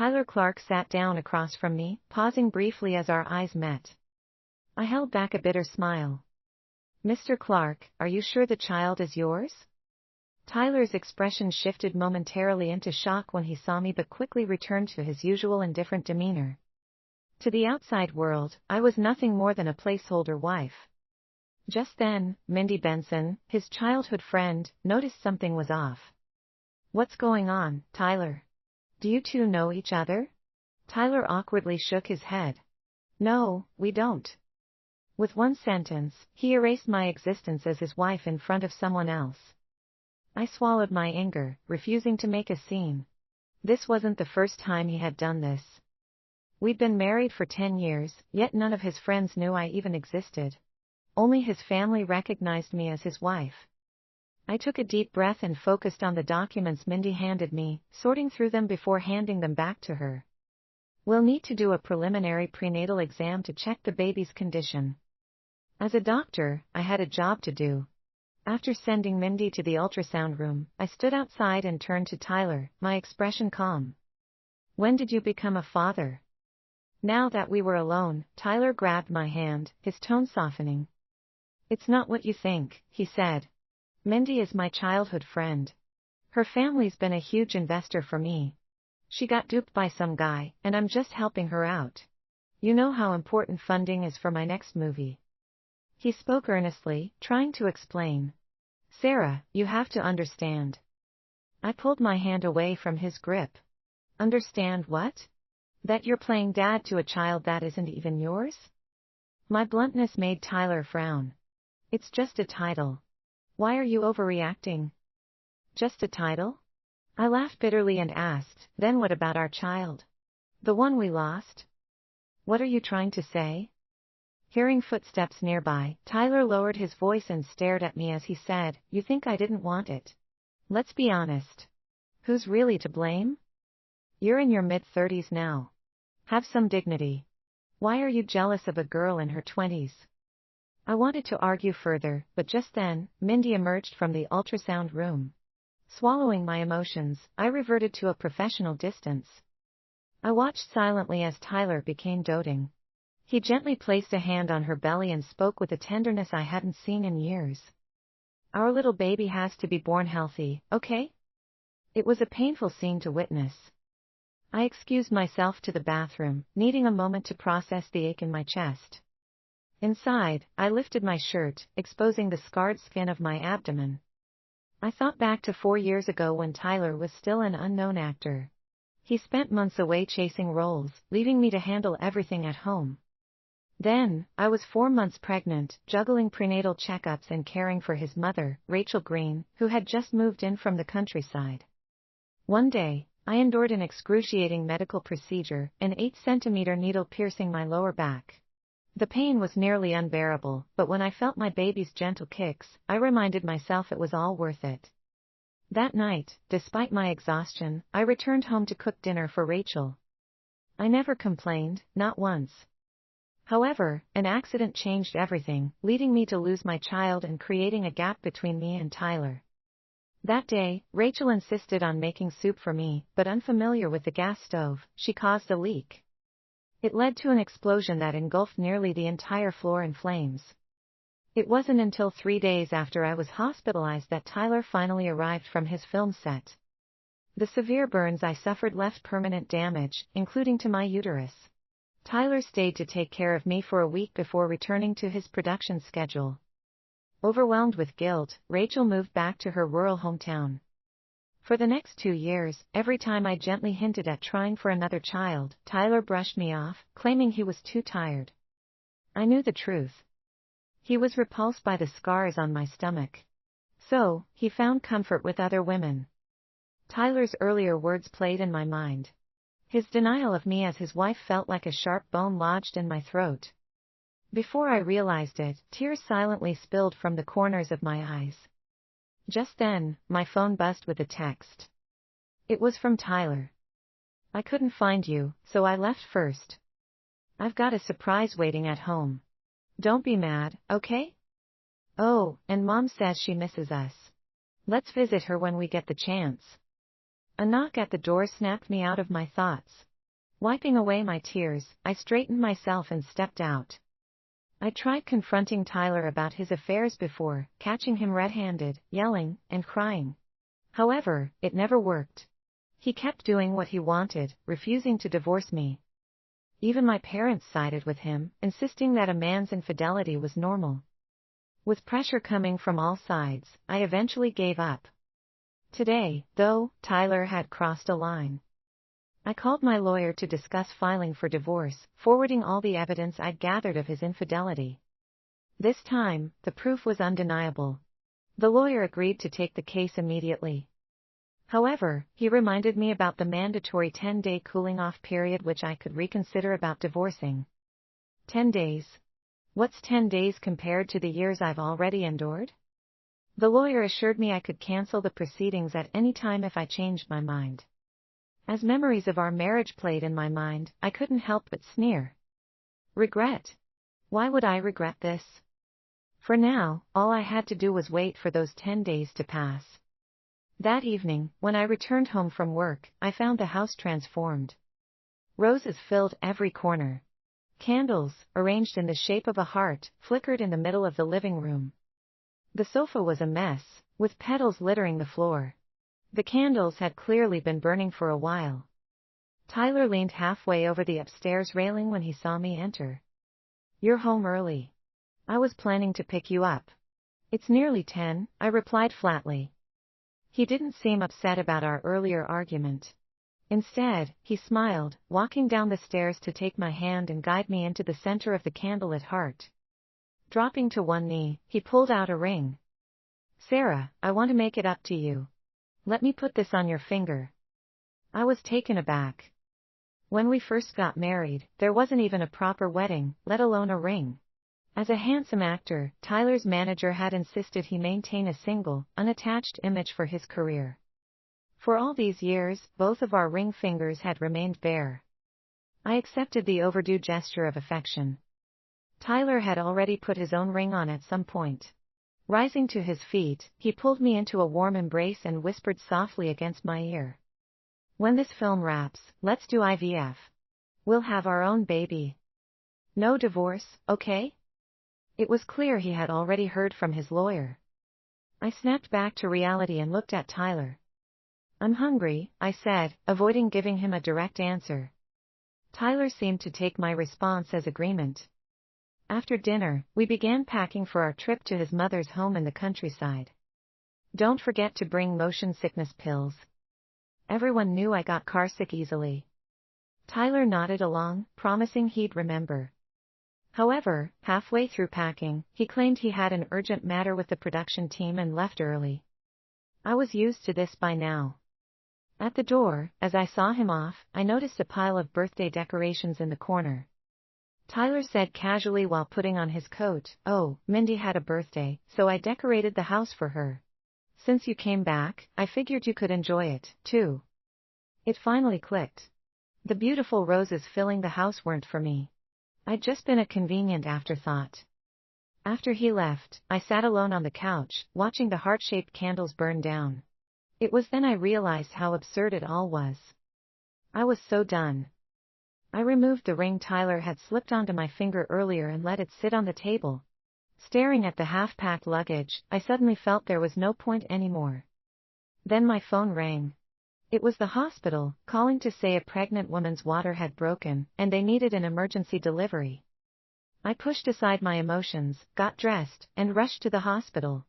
Tyler Clark sat down across from me, pausing briefly as our eyes met. I held back a bitter smile. Mr. Clark, are you sure the child is yours? Tyler's expression shifted momentarily into shock when he saw me but quickly returned to his usual indifferent demeanor. To the outside world, I was nothing more than a placeholder wife. Just then, Mindy Benson, his childhood friend, noticed something was off. What's going on, Tyler? Do you two know each other? Tyler awkwardly shook his head. No, we don't. With one sentence, he erased my existence as his wife in front of someone else. I swallowed my anger, refusing to make a scene. This wasn't the first time he had done this. We'd been married for 10 years, yet none of his friends knew I even existed. Only his family recognized me as his wife. I took a deep breath and focused on the documents Mindy handed me, sorting through them before handing them back to her. We'll need to do a preliminary prenatal exam to check the baby's condition. As a doctor, I had a job to do. After sending Mindy to the ultrasound room, I stood outside and turned to Tyler, my expression calm. When did you become a father? Now that we were alone, Tyler grabbed my hand, his tone softening. It's not what you think, he said. Mindy is my childhood friend. Her family's been a huge investor for me. She got duped by some guy, and I'm just helping her out. You know how important funding is for my next movie. He spoke earnestly, trying to explain. Sarah, you have to understand. I pulled my hand away from his grip. Understand what? That you're playing dad to a child that isn't even yours? My bluntness made Tyler frown. It's just a title. Why are you overreacting? Just a title? I laughed bitterly and asked, then what about our child? The one we lost? What are you trying to say? Hearing footsteps nearby, Tyler lowered his voice and stared at me as he said, You think I didn't want it? Let's be honest. Who's really to blame? You're in your mid-30s now. Have some dignity. Why are you jealous of a girl in her 20s? I wanted to argue further, but just then, Mindy emerged from the ultrasound room. Swallowing my emotions, I reverted to a professional distance. I watched silently as Tyler became doting. He gently placed a hand on her belly and spoke with a tenderness I hadn't seen in years. Our little baby has to be born healthy, okay? It was a painful scene to witness. I excused myself to the bathroom, needing a moment to process the ache in my chest. Inside, I lifted my shirt, exposing the scarred skin of my abdomen. I thought back to 4 years ago when Tyler was still an unknown actor. He spent months away chasing roles, leaving me to handle everything at home. Then, I was 4 months pregnant, juggling prenatal checkups and caring for his mother, Rachel Green, who had just moved in from the countryside. One day, I endured an excruciating medical procedure, an 8-centimeter needle piercing my lower back. The pain was nearly unbearable, but when I felt my baby's gentle kicks, I reminded myself it was all worth it. That night, despite my exhaustion, I returned home to cook dinner for Rachel. I never complained, not once. However, an accident changed everything, leading me to lose my child and creating a gap between me and Tyler. That day, Rachel insisted on making soup for me, but unfamiliar with the gas stove, she caused a leak. It led to an explosion that engulfed nearly the entire floor in flames. It wasn't until 3 days after I was hospitalized that Tyler finally arrived from his film set. The severe burns I suffered left permanent damage, including to my uterus. Tyler stayed to take care of me for a week before returning to his production schedule. Overwhelmed with guilt, Rachel moved back to her rural hometown. For the next 2 years, every time I gently hinted at trying for another child, Tyler brushed me off, claiming he was too tired. I knew the truth. He was repulsed by the scars on my stomach. So, he found comfort with other women. Tyler's earlier words played in my mind. His denial of me as his wife felt like a sharp bone lodged in my throat. Before I realized it, tears silently spilled from the corners of my eyes. Just then, my phone buzzed with a text. It was from Tyler. I couldn't find you, so I left first. I've got a surprise waiting at home. Don't be mad, okay? Oh, and Mom says she misses us. Let's visit her when we get the chance. A knock at the door snapped me out of my thoughts. Wiping away my tears, I straightened myself and stepped out. I tried confronting Tyler about his affairs before, catching him red-handed, yelling, and crying. However, it never worked. He kept doing what he wanted, refusing to divorce me. Even my parents sided with him, insisting that a man's infidelity was normal. With pressure coming from all sides, I eventually gave up. Today, though, Tyler had crossed a line. I called my lawyer to discuss filing for divorce, forwarding all the evidence I'd gathered of his infidelity. This time, the proof was undeniable. The lawyer agreed to take the case immediately. However, he reminded me about the mandatory 10-day cooling-off period which I could reconsider about divorcing. 10 days? What's 10 days compared to the years I've already endured? The lawyer assured me I could cancel the proceedings at any time if I changed my mind. As memories of our marriage played in my mind, I couldn't help but sneer. Regret? Why would I regret this? For now, all I had to do was wait for those 10 days to pass. That evening, when I returned home from work, I found the house transformed. Roses filled every corner. Candles, arranged in the shape of a heart, flickered in the middle of the living room. The sofa was a mess, with petals littering the floor. The candles had clearly been burning for a while. Tyler leaned halfway over the upstairs railing when he saw me enter. You're home early. I was planning to pick you up. It's nearly 10, I replied flatly. He didn't seem upset about our earlier argument. Instead, he smiled, walking down the stairs to take my hand and guide me into the center of the candlelit heart. Dropping to one knee, he pulled out a ring. Sarah, I want to make it up to you. Let me put this on your finger. I was taken aback. When we first got married, there wasn't even a proper wedding, let alone a ring. As a handsome actor, Tyler's manager had insisted he maintain a single, unattached image for his career. For all these years, both of our ring fingers had remained bare. I accepted the overdue gesture of affection. Tyler had already put his own ring on at some point. Rising to his feet, he pulled me into a warm embrace and whispered softly against my ear. When this film wraps, let's do IVF. We'll have our own baby. No divorce, okay? It was clear he had already heard from his lawyer. I snapped back to reality and looked at Tyler. I'm hungry, I said, avoiding giving him a direct answer. Tyler seemed to take my response as agreement. After dinner, we began packing for our trip to his mother's home in the countryside. Don't forget to bring motion sickness pills. Everyone knew I got carsick easily. Tyler nodded along, promising he'd remember. However, halfway through packing, he claimed he had an urgent matter with the production team and left early. I was used to this by now. At the door, as I saw him off, I noticed a pile of birthday decorations in the corner. Tyler said casually while putting on his coat, "Oh, Mindy had a birthday, so I decorated the house for her. Since you came back, I figured you could enjoy it, too." It finally clicked. The beautiful roses filling the house weren't for me. I'd just been a convenient afterthought. After he left, I sat alone on the couch, watching the heart-shaped candles burn down. It was then I realized how absurd it all was. I was so done. I removed the ring Tyler had slipped onto my finger earlier and let it sit on the table. Staring at the half-packed luggage, I suddenly felt there was no point anymore. Then my phone rang. It was the hospital, calling to say a pregnant woman's water had broken, and they needed an emergency delivery. I pushed aside my emotions, got dressed, and rushed to the hospital.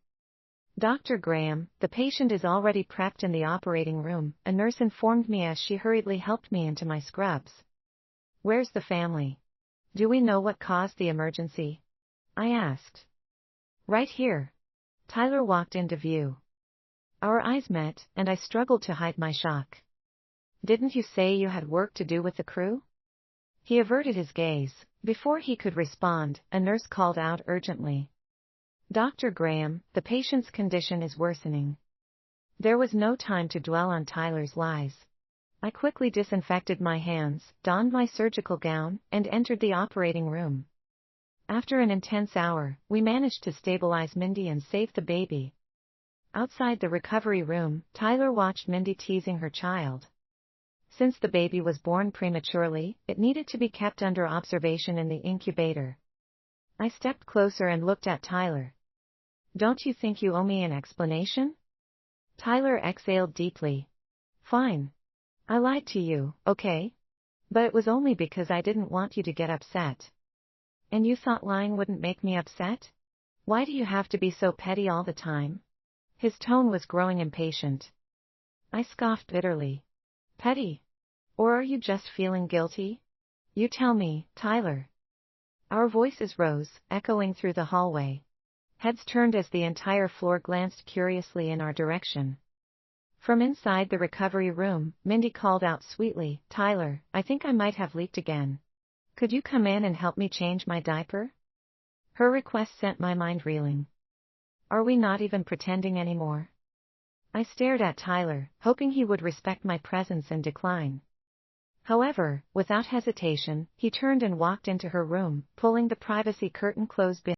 Dr. Graham, the patient is already prepped in the operating room, a nurse informed me as she hurriedly helped me into my scrubs. Where's the family? Do we know what caused the emergency? I asked. Right here. Tyler walked into view. Our eyes met, and I struggled to hide my shock. Didn't you say you had work to do with the crew? He averted his gaze. Before he could respond, a nurse called out urgently. Dr. Graham, the patient's condition is worsening. There was no time to dwell on Tyler's lies. I quickly disinfected my hands, donned my surgical gown, and entered the operating room. After an intense hour, we managed to stabilize Mindy and save the baby. Outside the recovery room, Tyler watched Mindy teasing her child. Since the baby was born prematurely, it needed to be kept under observation in the incubator. I stepped closer and looked at Tyler. Don't you think you owe me an explanation? Tyler exhaled deeply. Fine. I lied to you, okay? But it was only because I didn't want you to get upset. And you thought lying wouldn't make me upset? Why do you have to be so petty all the time? His tone was growing impatient. I scoffed bitterly. Petty? Or are you just feeling guilty? You tell me, Tyler. Our voices rose, echoing through the hallway. Heads turned as the entire floor glanced curiously in our direction. From inside the recovery room, Mindy called out sweetly, Tyler, I think I might have leaked again. Could you come in and help me change my diaper? Her request sent my mind reeling. Are we not even pretending anymore? I stared at Tyler, hoping he would respect my presence and decline. However, without hesitation, he turned and walked into her room, pulling the privacy curtain closed behind